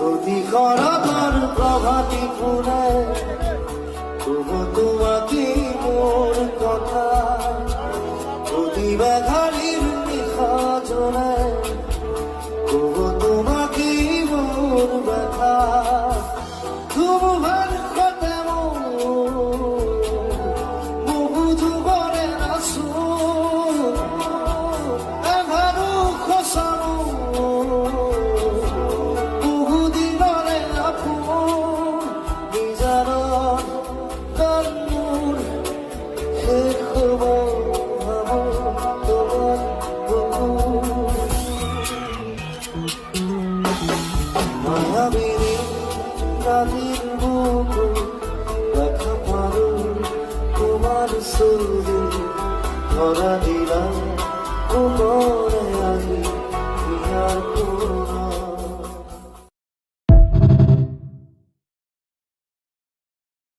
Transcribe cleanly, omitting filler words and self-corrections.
অতি খরতর প্রভাতী ফুলে তবু তোমাকে মোর কথা অতি ব্যাঘালির নিশা জলে তবু তোমাকে মোর ব্যথা তোমার কথা বহু যুগরে আসো এভারু খসানো বহুদিনরে আপন নিজার কান্নুর শেষ হব তোমার মায়াবিনী রাতের বুকু দেখা পারো তোমার ছবি ধরা দিলাম কোমরে আমি